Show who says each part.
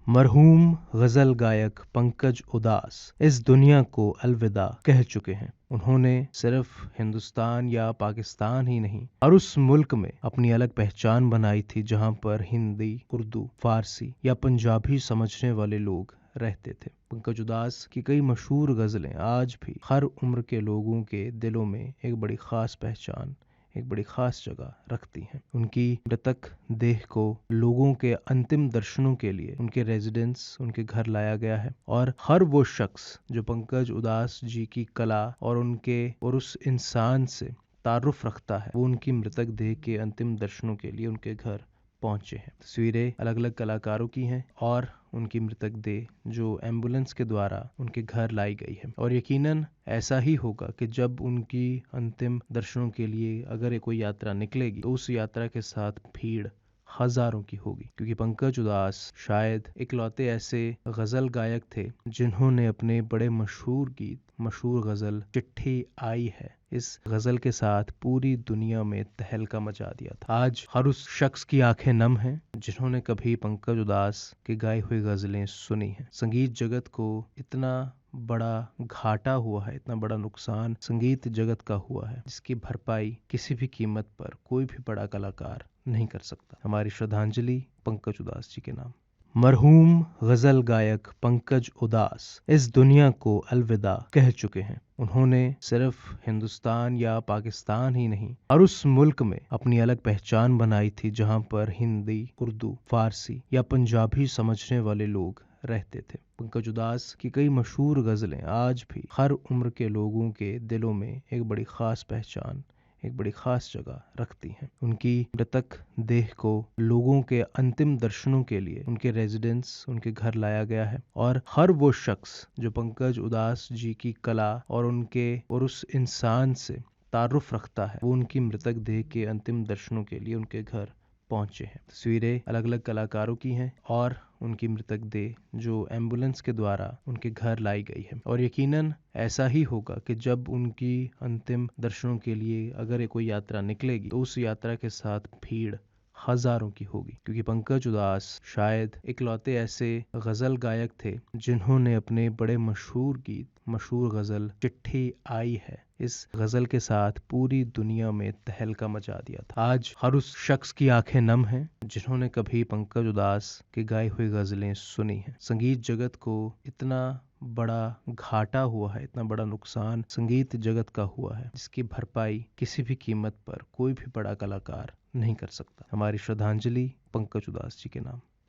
Speaker 1: मरहूम गजल गायक पंकज उदास इस दुनिया को अलविदा कह चुके हैं। उन्होंने सिर्फ हिंदुस्तान या पाकिस्तान ही नहीं, और उस मुल्क में अपनी अलग पहचान बनाई थी जहां पर हिंदी, उर्दू, फारसी या पंजाबी समझने वाले लोग रहते थे। पंकज उदास की कई मशहूर गजलें आज भी हर उम्र के लोगों के दिलों में एक बड़ी खास पहचान, एक बड़ी खास जगह रखती हैं। उनकी मृतक देह को लोगों के अंतिम दर्शनों के लिए उनके रेजिडेंस, उनके घर लाया गया है, और हर वो शख्स जो पंकज उदास जी की कला और उस इंसान से तारुफ रखता है, वो उनकी मृतक देह के अंतिम दर्शनों के लिए उनके घर पहुंचे हैं। तस्वीरें अलग अलग कलाकारों की हैं और उनकी मृतक देह जो एम्बुलेंस के द्वारा उनके घर लाई गई है। और यकीनन ऐसा ही होगा कि जब उनकी अंतिम दर्शनों के लिए अगर ये कोई यात्रा निकलेगी तो उस यात्रा के साथ भीड़ हजारों की होगी, क्योंकि पंकज उदास शायद इकलौते ऐसे गजल गायक थे जिन्होंने अपने बड़े मशहूर गीत, मशहूर गजल चिट्ठी आई है, इस गजल के साथ पूरी दुनिया में तहलका मचा दिया था। आज हर उस शख्स की आंखें नम हैं जिन्होंने कभी पंकज उदास की गाई हुई गजलें सुनी हैं। संगीत जगत को इतना बड़ा घाटा हुआ है, इतना बड़ा नुकसान संगीत जगत का हुआ है, जिसकी भरपाई किसी भी कीमत पर कोई भी बड़ा कलाकार नहीं कर सकता। हमारी श्रद्धांजलि पंकज उदास जी के नाम। मरहूम गजल गायक पंकज उदास इस दुनिया को अलविदा कह चुके हैं। उन्होंने सिर्फ हिंदुस्तान या पाकिस्तान ही नहीं, और उस मुल्क में अपनी अलग पहचान बनाई थी जहां पर हिंदी, उर्दू, फारसी या पंजाबी समझने वाले लोग रहते थे। पंकज उदास की कई मशहूर गजलें आज भी हर उम्र के लोगों के दिलों में एक बड़ी खास पहचान, एक बड़ी खास जगह रखती हैं। उनकी मृतक देह को लोगों के अंतिम दर्शनों के लिए उनके रेजिडेंस, उनके घर लाया गया है, और हर वो शख्स जो पंकज उदास जी की कला और उस इंसान से तारुफ रखता है, वो उनकी मृतक देह के अंतिम दर्शनों के लिए उनके घर पहुंचे हैं। तस्वीरें अलग अलग कलाकारों की हैं और उनकी मृतक देह जो एम्बुलेंस के द्वारा उनके घर लाई गई है। और यकीनन ऐसा ही होगा कि जब उनकी अंतिम दर्शनों के लिए अगर ये कोई यात्रा निकलेगी तो उस यात्रा के साथ भीड़ हजारों की होगी, क्योंकि पंकज उदास शायद इकलौते ऐसे गजल गायक थे जिन्होंने अपने बड़े मशहूर गीत, मशहूर गजल चिट्ठी आई है, इस गजल के साथ पूरी दुनिया में तहलका मचा दिया था। आज हर उस शख्स की आंखें नम हैं जिन्होंने कभी पंकज उदास की गाई हुई गजलें सुनी हैं। संगीत जगत को इतना बड़ा घाटा हुआ है, इतना बड़ा नुकसान संगीत जगत का हुआ है, जिसकी भरपाई किसी भी कीमत पर कोई भी बड़ा कलाकार नहीं कर सकता। हमारी श्रद्धांजलि पंकज उदास जी के नाम।